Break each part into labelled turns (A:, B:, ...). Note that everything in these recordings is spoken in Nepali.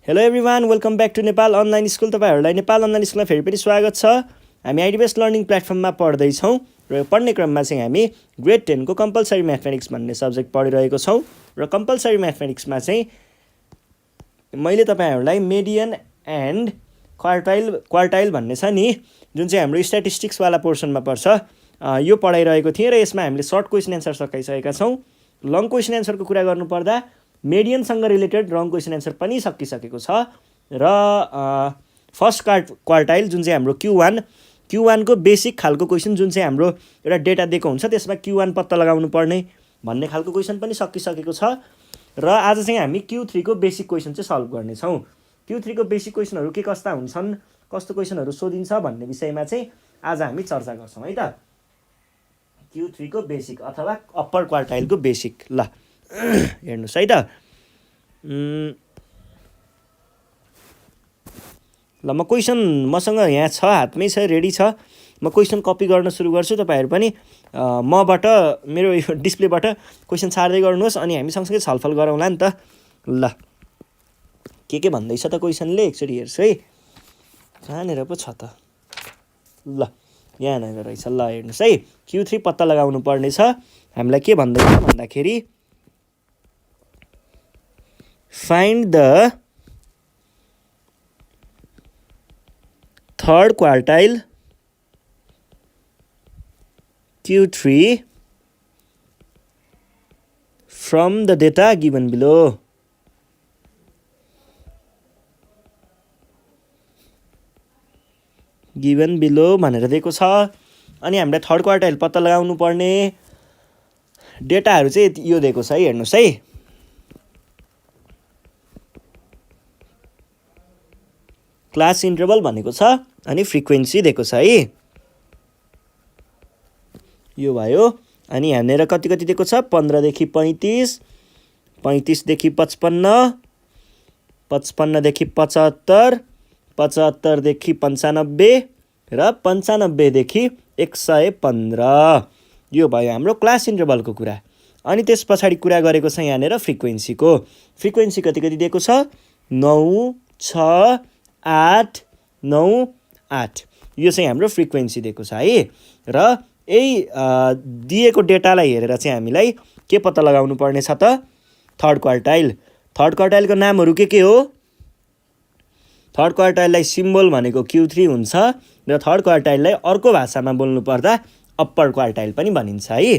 A: Hello everyone, welcome back to Nepal online school. तपाईँहरूलाई नेपाल अनलाइन स्कुलमा फेरि पनि स्वागत छ। हामी आइडिबेस्ट लर्निङ प्लेटफर्ममा पढ्दैछौँ र पढ्ने क्रममा चाहिँ हामी ग्रेड 10 को कम्पलसरी म्याथमेटिक्स भन्ने सब्जेक्ट पढिरहेको छौँ। र कम्पलसरी म्याथमेटिक्समा चाहिँ मैले तपाईँहरूलाई मेडियन एन्ड क्वार्टाइल भन्ने छ नि, जुन चाहिँ हाम्रो स्ट्याटिस्टिक्सवाला पोर्सनमा पर्छ, यो पढाइरहेको थिएँ। र यसमा हामीले सर्ट क्वेसन एन्सर सकाइसकेका छौँ। लङ क्वेसन एन्सरको कुरा गर्नुपर्दा मेडियनसँग रिलेटेड लङ क्वेसन एन्सर पनि सकिसकेको छ। र फर्स्ट क्वार्टाइल जुन चाहिँ हाम्रो Q1 को बेसिक खालको क्वेसन, जुन चाहिँ हाम्रो एउटा डेटा दिएको हुन्छ त्यसमा Q1 पत्ता लगाउनु पर्ने भन्ने खालको क्वेसन पनि सकिसकेको छ। र आज चाहिँ हामी Q3 को बेसिक क्वेसन चाहिँ सल्भ गर्नेछौँ। Q3 को बेसिक क्वेसनहरू के कस्ता हुन्छन्, कस्तो क्वेसनहरू सोधिन्छ भन्ने विषयमा चाहिँ आज हामी चर्चा गर्छौँ है त। Q3 को बेसिक अथवा अप्पर क्वार्टाइलको बेसिक। ल हेर्नुहोस् है त। ल म क्वेसन मसँग यहाँ छ, हातमै छ, रेडी छ। म क्वेसन कपी गर्न सुरु गर्छु। तपाईँहरू पनि मबाट मेरो यो डिस्प्लेबाट क्वेसन छाड्दै गर्नुहोस् अनि हामी सँगसँगै छलफल गरौँला नि त। ल के भन्दैछ त क्वेसनले, एकचोटि हेर्छु है, कहाँनिर पो छ त। ल यहाँनिर रहेछ। ल हेर्नुहोस् है, Q3 पत्ता लगाउनु पर्ने छ। हामीलाई के भन्दैछ भन्दाखेरि find the third quartile Q3 from the data given below. भनेर दिएको छ अनि हामीलाई थर्ड क्वार्टाइल पत्ता लगाउनु पर्ने डेटाहरू चाहिँ यो दिएको छ है। हेर्नुहोस् है, क्लास इन्टरभल भनेको छ अनि फ्रिक्वेन्सी दिएको छ है, यो भयो। अनि यहाँनिर कति दिएको छ, 15 देखि 35, 35 देखि 55, 55 देखि 75, 75 देखि 95 र 95 देखि 115। यो भयो हाम्रो क्लास इन्टरभलको कुरा। अनि त्यस पछाडि कुरा गरेको छ यहाँनिर फ्रिक्वेन्सीको। फ्रिक्वेन्सी कति दिएको छ, 9, 6, 8, 9, 8। यो चाहिँ हाम्रो फ्रिक्वेन्सी दिएको छ है। र यही दिएको डेटालाई हेरेर चाहिँ हामीलाई के पत्ता लगाउनु पर्ने छ त, थर्ड क्वार्टाइल। थर्ड क्वार्टाइलको नामहरू के हो, थर्ड क्वार्टाइललाई सिम्बल भनेको Q3 हुन्छ र थर्ड क्वार्टाइललाई अर्को भाषामा बोल्नु पर्दा अप्पर क्वार्टाइल पनि भनिन्छ है।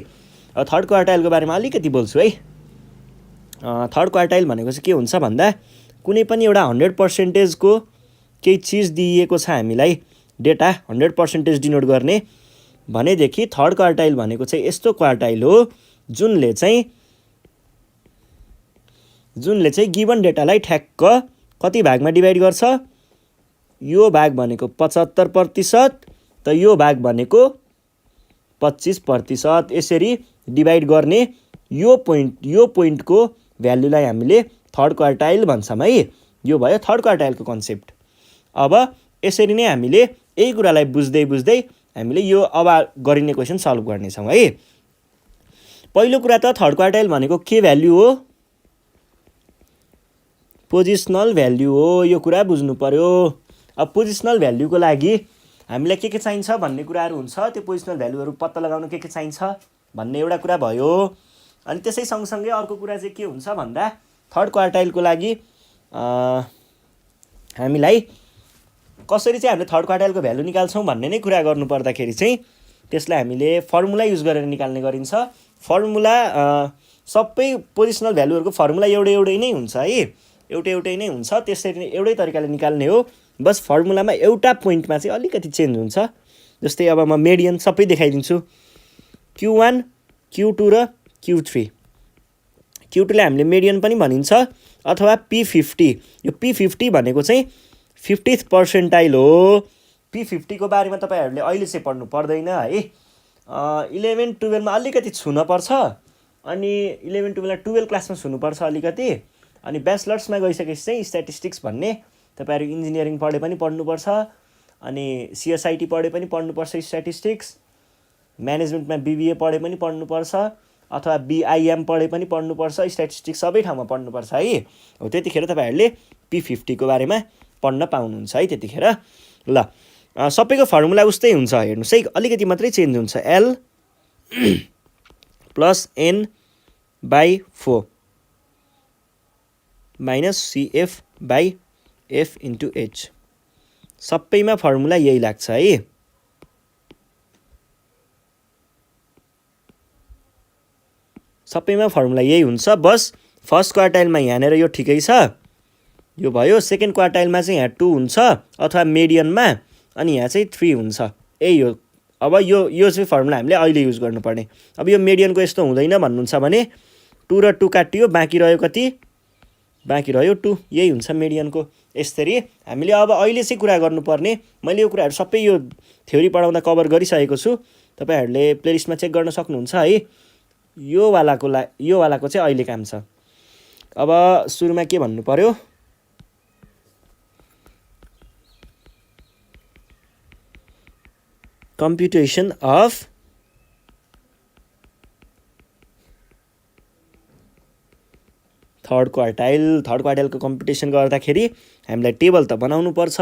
A: थर्ड क्वार्टाइलको बारेमा अलिकति बोल्छु है। थर्ड क्वार्टाइल भनेको चाहिँ के हुन्छ भन्दा कुनै पनि एउटा 100% को केही चिज दिइएको छ हामीलाई, डेटा 100% डिनोट गर्ने भनेदेखि थर्ड क्वार्टाइल भनेको चाहिँ यस्तो क्वार्टाइल हो जुनले चाहिँ गिभन डेटालाई ठ्याक्क कति भागमा डिभाइड गर्छ। यो भाग भनेको 75%, त यो भाग भनेको 25%। यसरी डिभाइड गर्ने यो पोइन्टको भ्यालुलाई हामीले थर्ड क्वार्टाइल भन्छौँ है। यो भयो थर्ड क्वार्टाइलको कन्सेप्ट। अब यसरी नै हामीले यही कुरालाई बुझ्दै हामीले यो अब गरिने क्वेसन सल्भ गर्नेछौँ है। पहिलो कुरा त थर्ड क्वार्टाइल भनेको के भ्यालु हो, पोजिसनल भ्यालु हो। यो कुरा बुझ्नु पर्यो। अब पोजिसनल भ्यालुको लागि हामीलाई के चाहिन्छ भन्ने कुराहरू हुन्छ। त्यो पोजिसनल भ्यालुहरू पत्ता लगाउन के चाहिन्छ भन्ने एउटा कुरा भयो। अनि त्यसै सँगसँगै अर्को कुरा चाहिँ के हुन्छ भन्दा थर्ड क्वार्टाइलको लागि हामीलाई कसरी चाहिँ हामीले थर्ड क्वार्टाइलको भ्यालु निकाल्छौँ भन्ने नै कुरा गर्नु पर्दाखेरि चाहिँ त्यसलाई हामीले फर्मुला युज गरेर निकाल्ने गरिन्छ। फर्मुला सबै पोजिसनल भ्यालुहरूको फर्मुला एउटै नै हुन्छ है, एउटै नै हुन्छ। त्यसरी एउटै तरिकाले निकाल्ने हो। बस फर्मुलामा एउटा पोइन्टमा चाहिँ अलिकति चेन्ज हुन्छ। जस्तै अब म मेडियन सबै देखाइदिन्छु, Q1, Q2 र Q3। Q2लाई हामीले मेडियन पनि भनिन्छ अथवा P50। यो P50 भनेको चाहिँ 50th पर्सेन्टाइल हो। P50 को बारेमा तपाईँहरूले अहिले चाहिँ पढ्नु पर्दैन है। 11-12 मा अलिकति छुनुपर्छ अनि 11-12 12 क्लासमा छुनुपर्छ अलिकति। अनि ब्याचलर्समा गइसकेपछि चाहिँ स्ट्याटिस्टिक्स भन्ने तपाईँहरू इन्जिनियरिङ पढे पनि पढ्नुपर्छ अनि CSIT पढे पनि पढ्नुपर्छ स्ट्याटिस्टिक्स, म्यानेजमेन्टमा BBA पढे पनि पढ्नुपर्छ अथवा बिआइएम पढे पनि पढ्नुपर्छ, स्ट्याटिस्टिक्स सबै ठाउँमा पढ्नुपर्छ है। हो त्यतिखेर तपाईँहरूले P50 को बारेमा पढ्न पाउनुहुन्छ है त्यतिखेर। ल सबैको फर्मुला उस्तै हुन्छ हेर्नुहोस् है, अलिकति मात्रै चेन्ज हुन्छ। L plus N/4 minus CF/F into H। सबैमा फर्मुला यही लाग्छ है। सबैमा फर्मुला यही हुन्छ। बस फर्स्ट क्वार्टाइलमा यहाँनिर यो ठिकै छ, यो भयो। सेकेन्ड क्वार्टाइलमा चाहिँ यहाँ 2 हुन्छ अथवा मिडियनमा, अनि यहाँ चाहिँ 3 हुन्छ। यही हो। अब यो चाहिँ फर्मुला हामीले अहिले युज गर्नुपर्ने। अब यो मिडियनको यस्तो हुँदैन भन्नुहुन्छ भने 2 र 2 काटियो, बाँकी रह्यो कति? बाँकी रह्यो 2। यही हुन्छ मिडियनको। यसरी हामीले अब अहिले चाहिँ कुरा गर्नुपर्ने। मैले यो कुराहरू सबै यो थ्योरी पढाउँदा कभर गरिसकेको छु, तपाईँहरूले प्लेलिस्टमा चेक गर्न सक्नुहुन्छ है। यो वालाको चाहिँ अहिले काम छ। अब सुरुमा के भन्नु पर्यो? कम्प्युटेसन अफ थर्ड क्वार्टाइलको कम्प्युटेसन गर्दाखेरि हामीलाई टेबल त बनाउनु पर्छ,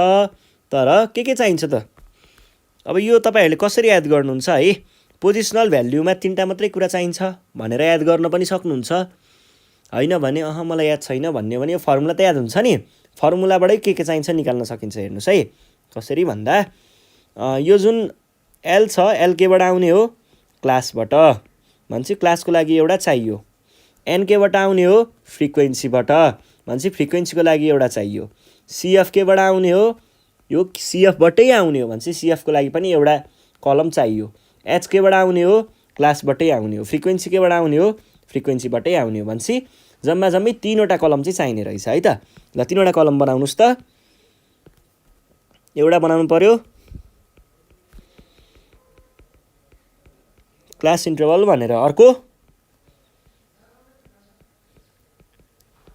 A: तर के चाहिन्छ त? अब यो तपाईँहरूले कसरी याद गर्नुहुन्छ है? पोजिसनल भ्याल्युमा 3टा मात्रै कुरा चाहिन्छ भनेर याद गर्न पनि सक्नुहुन्छ। होइन भने मलाई याद छैन भन्ने भने यो फर्मुला त याद हुन्छ नि, फर्मुलाबाटै के चाहिन्छ निकाल्न सकिन्छ। हेर्नुहोस् है कसरी भन्दा, यो जुन L छ, L केबाट आउने हो? क्लासबाट। भन्छ क्लासको लागि एउटा चाहियो। N केबाट आउने हो? फ्रिक्वेन्सीबाट। भन्छ फ्रिक्वेन्सीको लागि एउटा चाहियो। CF केबाट आउने हो? यो CFबाटै आउने हो। भन्छ CF को लागि पनि एउटा कलम चाहियो। H केबाट आउने हो? क्लासबाटै आउने हो। फ्रिक्वेन्सी केबाट आउने हो? फ्रिक्वेन्सीबाटै आउने हो। भन्छ जम्मै 3वटा कलम चाहिँ चाहिने रहेछ है त। ल 3वटा कलम बनाउनुहोस् त। एउटा बनाउनु पर्यो क्लास इन्टरभल भनेर, अर्को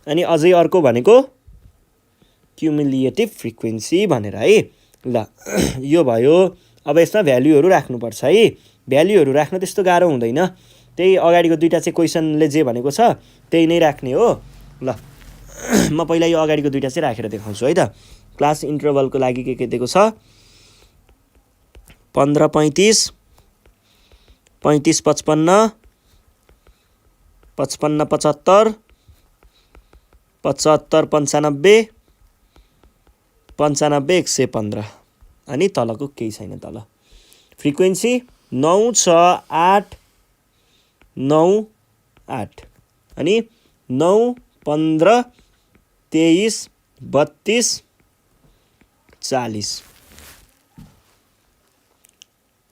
A: अनि अझै अर्को भनेको क्युमुलेटिभ फ्रिक्वेन्सी भनेर है। ल यो भयो। अब यसमा भ्याल्युहरू राख्नुपर्छ है। भ्याल्युहरू राख्न त्यस्तो गाह्रो हुँदैन, त्यही अगाडिको 2टा चाहिँ क्वेसनले जे भनेको छ त्यही नै राख्ने हो। ल म पहिला यो अगाडिको 2टा चाहिँ राखेर देखाउँछु है त। क्लास इन्टरभलको लागि के दिएको छ? 15 35 35 55 55 75 75 95 95 115 अनि तलको केही छैन तल। फ्रिक्वेन्सी 96898 अनि 9 15 23 32 40।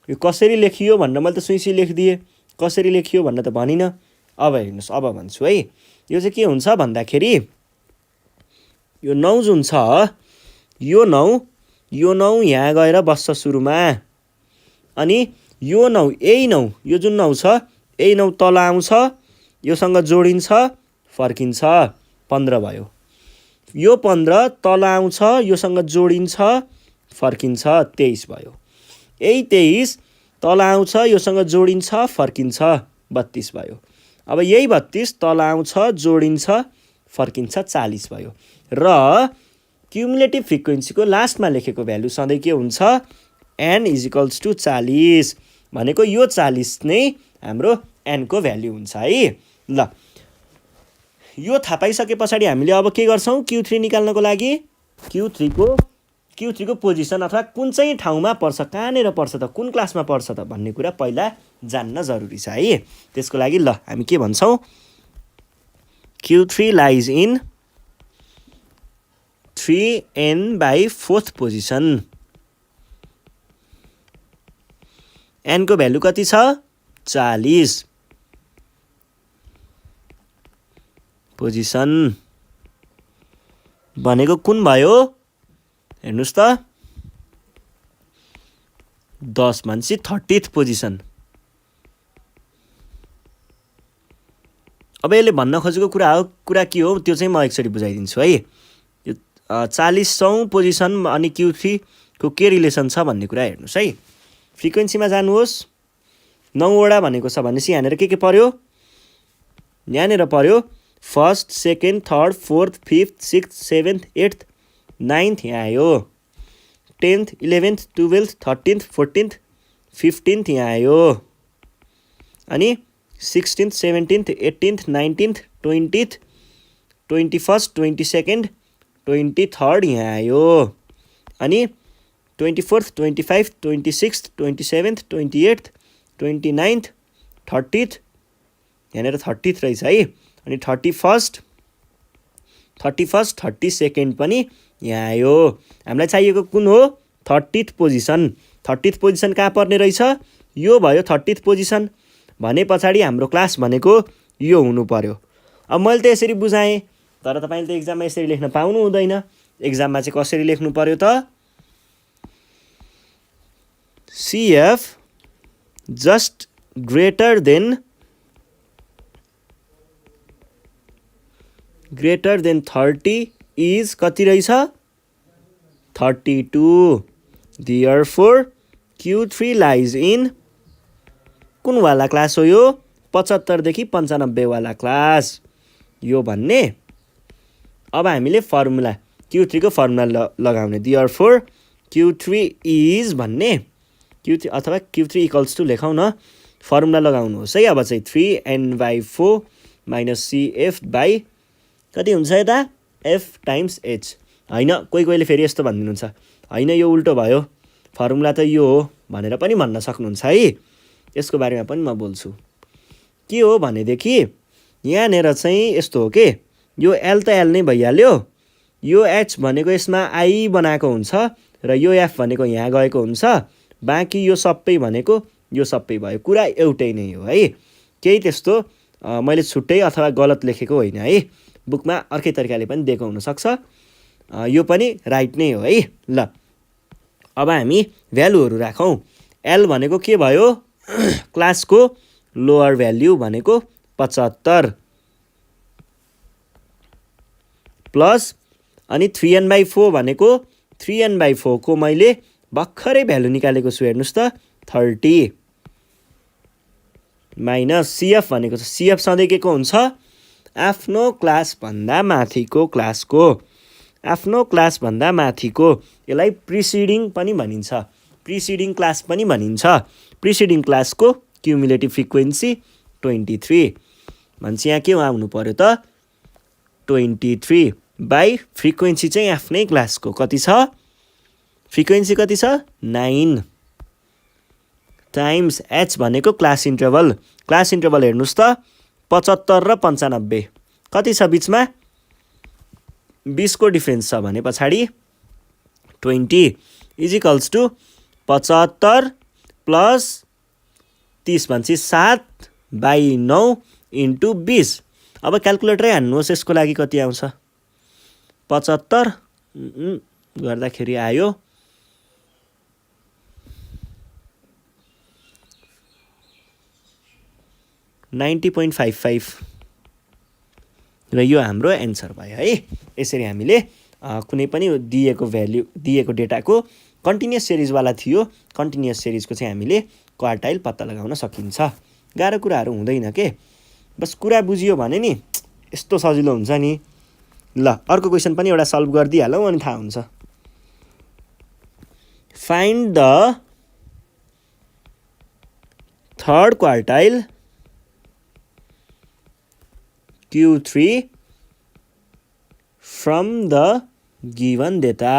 A: यो कसरी लेखियो भनेर मैले त सुइसी लेखिदिएँ, कसरी लेखियो भनेर त भनिनँ। अब हेर्नुहोस्, अब भन्छु है। यो चाहिँ के हुन्छ भन्दाखेरि, यो 9 जुन छ, यो 9 यहाँ गएर बस्छ सुरुमा, अनि यो 9 यही 9 यो जुन 9 छ यही 9 तल आउँछ, योसँग जोडिन्छ, फर्किन्छ, 15 भयो। यो 15 तल आउँछ, योसँग जोडिन्छ, फर्किन्छ, 23 भयो। यही 23 तल आउँछ, योसँग जोडिन्छ, फर्किन्छ, 32 भयो। अब यही 32 तल आउँछ, जोडिन्छ, फर्किन्छ, 40 भयो। र क्युमुलेटिभ फ्रिक्वेन्सीको लास्टमा लेखेको भ्यालु सधैँ के हुन्छ? n = 40 भनेको यो 40 नै हाम्रो n को भ्यालु हुन्छ है। ल यो थाहा पाइसके पछाडि हामीले अब के गर्छौँ? Q3 निकाल्नको लागि Q3 को पोजिसन अथवा कुन चाहिँ ठाउँमा पर्छ, कहाँनिर पर्छ त, कुन क्लासमा पर्छ त भन्ने कुरा पहिला जान्न जरुरी छ है। त्यसको लागि ल हामी के भन्छौँ? Q3 lies in 3n/4th position. n को भ्यालु कति छ? 40 पोजिसन भनेको कुन भयो? हेर्नुहोस् त, 10 मान्छे 30th पोजिसन। अब यसले भन्न खोजेको कुरा के हो त्यो चाहिँ म एकचोटि बुझाइदिन्छु है। यो 40औं पोजिसन अनि Q3 को के रिलेसन छ भन्ने कुरा हेर्नुहोस् है। फ्रिक्वेन्सीमा जानुहोस्, 9 वटा भनेको छ भनेपछि यहाँनिर के पर्यो? यहाँनिर पर्यो first second third fourth fifth sixth seventh eighth ninth यहाँ आयो 10th 11th 12th 13th 14th 15th यहाँ आयो अनि 16th 17th 18th 19th 20th 21st 22nd 23rd यहाँ आयो अनि 24th 25th 26th 27th 28th 29th 30th यहाँनिर 30th रहेछ है अनि 31st 32nd पनि यहाँ आयो हामीलाई चाहिएको कुन हो 30th पोजिसन 30th पोजिसन कहाँ पर्ने रहेछ यो भयो 30th पोजिसन भने पछाडि हाम्रो क्लास भनेको यो हुनु पर्यो अब मैले त यसरी बुझाएँ तर तपाईले त एक्जाममा यसरी लेख्न पाउनु हुँदैन एक्जाममा चाहिँ कसरी लेख्नु पर्यो त CF just greater than 30 is कति रहेछ 32 therefore Q3 lies in कुन वाला क्लास हो यो 75 देखि 95 वाला क्लास यो भन्ने अब हामीले फर्मुला Q3 को फर्मुला लगाउने therefore Q3 is भन्ने Q3 अथवा Q3 इक्वल्स टु लेखौँ न फर्मुला लगाउनुहोस् है अब चाहिँ 3n/4 माइनस CF बाई कति हुन्छ यता F टाइम्स H हैन कोही फेरि यस्तो भनिदिनुहुन्छ हैन यो उल्टो भयो फर्मुला त यो हो भनेर पनि भन्न सक्नुहुन्छ है यसको बारेमा पनि म बोल्छु के हो भनेदेखि यहाँनिर चाहिँ यस्तो हो के यो L त L नै भइहाल्यो यो H भनेको यसमा I बनाएको हुन्छ र यो F भनेको यहाँ गएको हुन्छ बाँकी यो सबै भनेको यो सबै भयो कुरा एउटै नै हो है केही त्यस्तो मैले छुट्टै अथवा गलत लेखेको होइन है बुकमा अर्कै तरिकाले पनि दिएको हुनसक्छ यो पनि राइट नै हो है ल अब हामी भ्यालुहरू राखौँ L भनेको के भयो क्लासको लोअर भ्याल्यु भनेको 75 प्लस अनि 3n/4 भनेको 3n/4 को मैले भर्खरै भ्यालु निकालेको छु हेर्नुस् त 30 माइनस CF भनेको छ CF सधैँ के को हुन्छ आफ्नो क्लास भन्दा माथिको क्लासको आफ्नो क्लास भन्दा माथिको यसलाई प्रिसिडिङ पनि भनिन्छ प्रिसिडिङ क्लास पनि भनिन्छ प्रिसिडिङ क्लासको क्युमुलेटिभ फ्रिक्वेन्सी 23 भन्छ यहाँ के आउनु पर्यो त 23 बाई फ्रिक्वेन्सी चाहिँ आफ्नै क्लासको कति छ फ्रिक्वेन्सी कति छ 9 टाइम्स H भनेको क्लास इन्टरभल हेर्नुस् त 75 र 95 कति छ बीचमा 20 को डिफरेन्स छ भने पछाडि 20 इज इक्वल्स टु 75 प्लस 30 भन्छ 7/9 इन्टु 20 अब क्याल्कुलेटरै हान्नुहोस् यसको लागि कति आउँछ 75 गर्दाखेरि आयो 90.55 र यो हाम्रो एन्सर भयो है यसरी हामीले कुनै पनि दिएको डेटाको कन्टिन्युअस सिरिजवाला थियो कन्टिन्युअस सिरिजको चाहिँ हामीले क्वार्टाइल पत्ता लगाउन सकिन्छ गाह्रो कुराहरू हुँदैन के बस कुरा बुझियो भने नि यस्तो सजिलो हुन्छ नि ल अर्को क्वेसन पनि एउटा सल्भ गरिदिइहालौँ अनि थाहा हुन्छ find the third quartile Q3 from the given data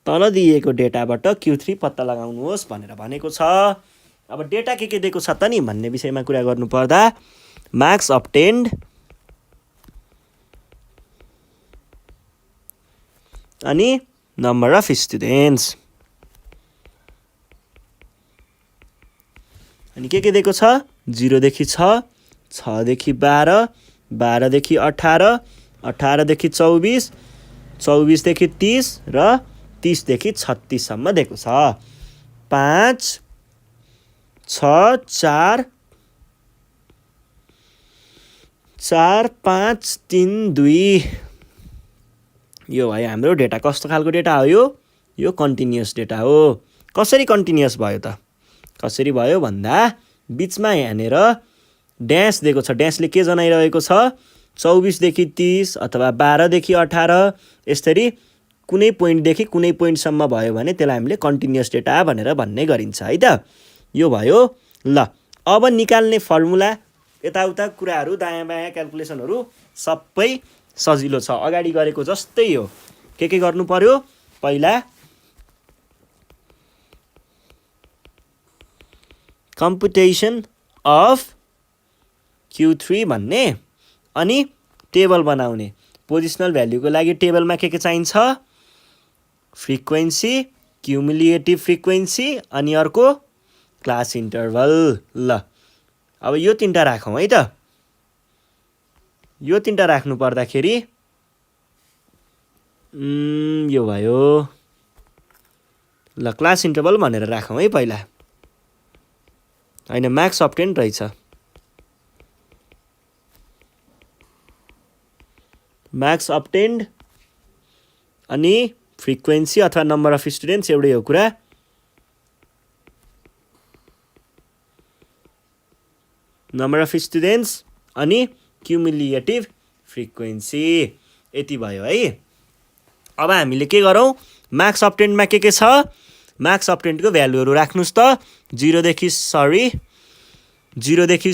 A: तल दिएको डेटाबाट Q3 पत्ता लगाउनुहोस् भनेर भनेको छ अब डेटा के दिएको छ त नि भन्ने विषयमा कुरा गर्नु पर्दा मार्क्स अब्टेन्ड अनि नम्बर अफ स्टुडेन्ट्स अनि के दिएको छ 0 देखि 6 6 देखि 12 12 देखि 18 18 देखि 24 24 देखि 30 र 30 देखि 36 सम्म दिएको छ 5 6 4 4 5 3 2 यो भयो हाम्रो डेटा कस्तो खालको डेटा हो यो कन्टिन्युअस डेटा हो कसरी कन्टिन्युअस भयो त कसरी भयो भन्दा बीचमा यहाँनिर ड्यास दिएको छ, ड्यासले के जनाइरहेको छ 24 देखि 30 अथवा 12 देखि 18 यसरी कुनै पोइन्टदेखि कुनै पोइन्टसम्म भयो भने त्यसलाई हामीले कन्टिन्युअस डेटा भनेर भन्ने गरिन्छ है त। यो भयो। ल अब निकाल्ने फर्मुला यताउता कुराहरू दायाँ बायाँ क्याल्कुलेसनहरू सबै सजिलो छ, अगाडि गरेको जस्तै हो। के गर्नु पर्यो, पहिला कम्पुटेसन अफ Q3 भन्ने, अनि टेबल बनाउने। पोजिसनल भ्याल्युको लागि टेबलमा के चाहिन्छ, फ्रिक्वेन्सी, क्युमुलेटिभ फ्रिक्वेन्सी अनि अर्को क्लास इन्टरभल। ल अब यो तीनटा राखौँ है त। यो तीनटा राख्नु पर्दाखेरि यो भयो। ल क्लास इन्टरभल भनेर राखौँ है पहिला, होइन म्याक्स अब्टेन्ड रहेछ। म्याक्स अब्टेन्ड अनि फ्रिक्वेन्सी अथवा नम्बर अफ स्टुडेन्ट्स एउटै हो कुरा। नम्बर अफ स्टुडेन्ट्स अनि क्युमुलेटिभ फ्रिक्वेन्सी, यति भयो है। अब हामीले के गरौँ, म्याक्स अब्टेन्डमा के छ, म्याक्स अब्टेन्डको भ्यालुहरू राख्नुहोस् त। 0 देखि 6 0 देखि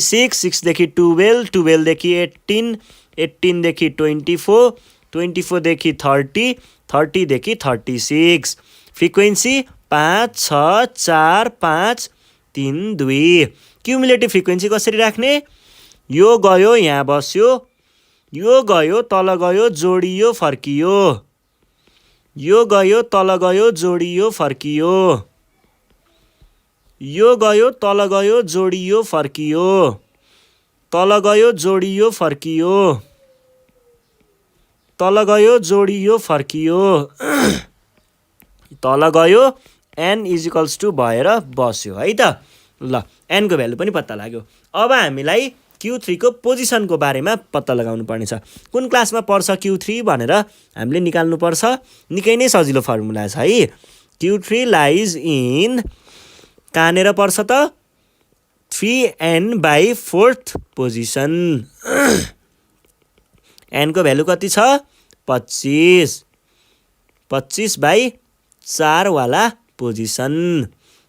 A: 6 6 देखि 12 12 देखि 18 18 देखि 24 24 देखि 30 30 देखि 36। फ्रिक्वेन्सी 5 6 4 5 3 2। क्युमुलेटिभ फ्रिक्वेन्सी कसरी राख्ने, यो गयो यहाँ बस्यो, यो गयो तल गयो जोडियो फर्कियो, यो गयो तल गयो जोडियो फर्कियो, यो गयो तल गयो जोडियो फर्कियो, तल गयो जोडियो फर्कियो, तल गयो जोडियो फर्कियो, तल गयो n = भएर बस्यो है त। ल n को भ्यालु पनि पत्ता लाग्यो। अब हामीलाई Q3 को पोजिसनको बारेमा पत्ता लगाउनु पर्नेछ। कुन क्लासमा पर्छ Q3 भनेर हामीले निकाल्नु पर्छ। निकै नै सजिलो फर्मुला छ है। Q3 लाइज इन, कहाँनिर पर्छ त, 3n/4 पोजिसन। n को भ्यालु कति छ 25, 25/4 वाला पोजिसन।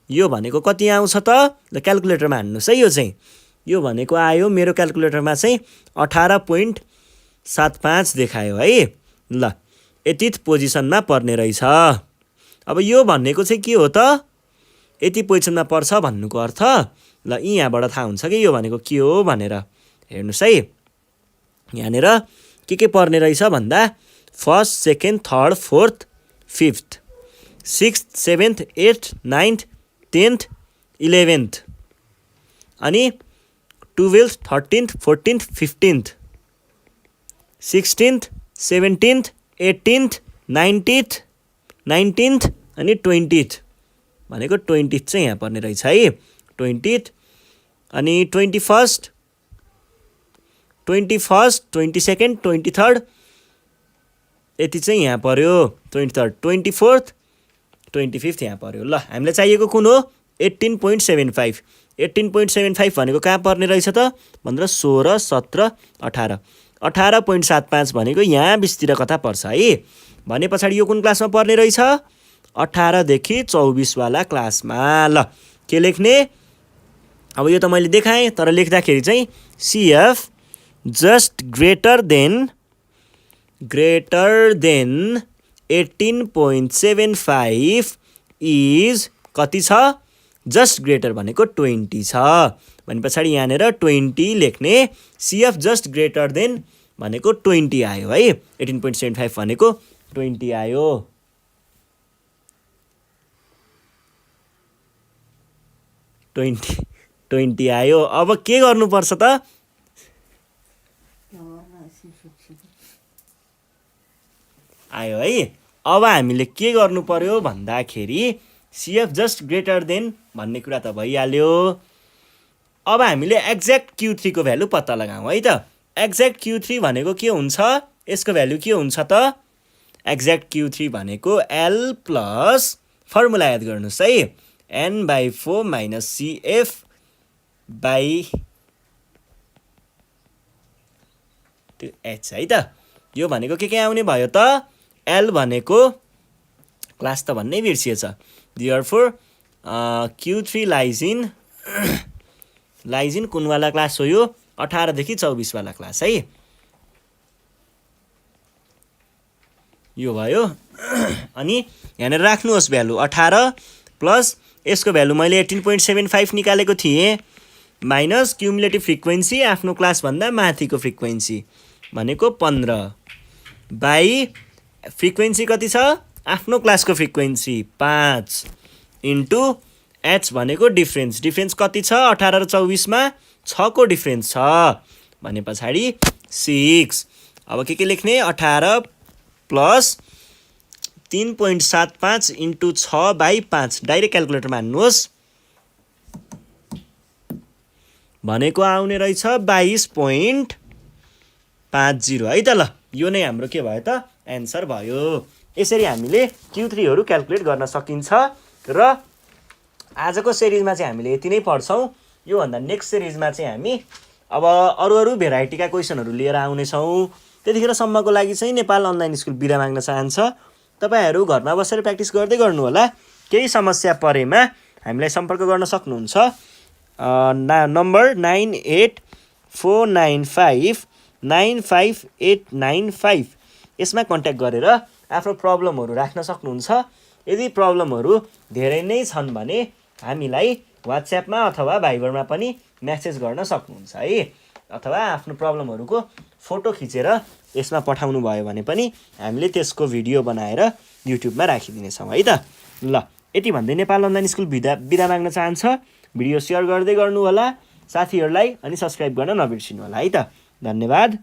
A: यो भनेको कति आउँछ त, ल क्याल्कुलेटरमा हान्नुहोस् है। यो भनेको आयो मेरो क्याल्कुलेटरमा चाहिँ 18.75 देखायो है। ल यति पोजिसनमा पर्ने रहेछ। अब यो भनेको चाहिँ के हो त, यति पोजिसनमा पर्छ भन्नुको अर्थ, ल यहाँबाट थाहा हुन्छ कि यो भनेको के हो भनेर। हेर्नुहोस् है, यहाँनिर के पर्ने रहेछ भन्दा 1st 2nd 3rd 4th 5th 6th 7th 8th 9th 10th 11th अनि 12th 13th 14th 15th 16th 17th 18th 19th अनि 20th भनेको 20th चाहिँ यहाँ पर्ने रहेछ है। 20th अनि 21st 22nd 23rd यति चाहिँ यहाँ पर्यो। 23rd 24th 25th यहाँ पर्यो। ल हामीलाई चाहिएको कुन हो 18.75। 18.75 भनेको कहाँ पर्ने रहेछ त भनेर 16 17 18 18.75 भनेको यहाँ 20तिर कता पर्छ है। भने पछाडि यो कुन क्लासमा पर्ने रहेछ 18 देखि 24 वाला क्लासमा। ल के लेख्ने, अब यो त मैले देखाएँ, तर लेख्दाखेरि चाहिँ CF just greater than 18.75 is कति छ, जस्ट ग्रेटर भनेको 20 छ भने पछाडि यहाँनिर 20 लेख्ने। CF जस्ट ग्रेटर देन भनेको 20 आयो है। 18.75 भनेको 20 आयो। ट्वेन्टी आयो। अब के गर्नुपर्छ त, आयो है। अब हामीले के गर्नु पर्यो भन्दाखेरि CF जस्ट ग्रेटर देन भन्ने कुरा त भइहाल्यो। अब हामीले एक्ज्याक्ट Q3 को भ्यालु पत्ता लगाउँ है त। एक्ज्याक्ट Q3 भनेको के हुन्छ, यसको भ्यालु के हुन्छ त, एक्ज्याक्ट Q3 भनेको L प्लस फर्मुला याद गर्नुहोस् है, n/4 माइनस CF बाई त्यो h है त। यो भनेको के आउने भयो त, L भनेको क्लास त भन्नै बिर्सिएछ। देयरफोर Q3 लाइज इन कुनवाला क्लास हो यो, 18 देखि 24 वाला क्लास है। यो भयो। अनि यहाँनिर राख्नुहोस् भ्यालु 18 प्लस यसको भ्यालु मैले 18.75 निकालेको थिएँ माइनस क्युमुलेटिभ फ्रिक्वेन्सी आफ्नो क्लासभन्दा माथिको फ्रिक्वेन्सी भनेको 15 बाई फ्रिक्वेन्सी कति छ, आफ्नो क्लासको फ्रिक्वेन्सी 5 इन्टु h भनेको डिफ्रेन्स कति छ 18 र 24 मा 6 को डिफ्रेन्स छ भने पछाडि 6। अब के लेख्ने, 18 प्लस 3.75 इन्टु 6/5 डाइरेक्ट क्याल्कुलेटर मान्नुहोस् भनेको आउने रहेछ 22.50 है त। ल यो नै हाम्रो के भयो त, एन्सर भयो। यसरी हामीले Q3हरू क्याल्कुलेट गर्न सकिन्छ। र आजको सिरिजमा चाहिँ हामीले यति नै पढ्छौँ। योभन्दा नेक्स्ट सिरिजमा चाहिँ हामी अब अरू भेराइटीका क्वेसनहरू लिएर आउनेछौँ। त्यतिखेरसम्मको लागि चाहिँ नेपाल अनलाइन स्कुल बिदा माग्न चाहन्छ। तपाईहरू घरमा बसेर प्र्याक्टिस गर्दै गर्नुहोला। केही समस्या परेमा हामीलाई सम्पर्क गर्न सक्नुहुन्छ। नम्बर 9849595895 यसमा कन्ट्याक्ट गरेर आफ्नो प्रब्लमहरू राख्न सक्नुहुन्छ। यदि प्रब्लमहरू धेरै नै छन् भने हामीलाई वाट्सएपमा अथवा भाइबरमा पनि मेसेज गर्न सक्नुहुन्छ है। अथवा आफ्नो प्रब्लमहरूको फोटो खिचेर यसमा पठाउनु भयो भने पनि हामीले त्यसको भिडियो बनाएर युट्युबमा राखिदिनेछौँ है त। ल यति भन्दै नेपाल अनलाइन स्कुल बिदा माग्न चाहन्छ। भिडियो सेयर गर्दै गर्नु होला साथीहरूलाई, अनि सब्स्क्राइब गर्न नबिर्सिनु होला है त। धन्यवाद।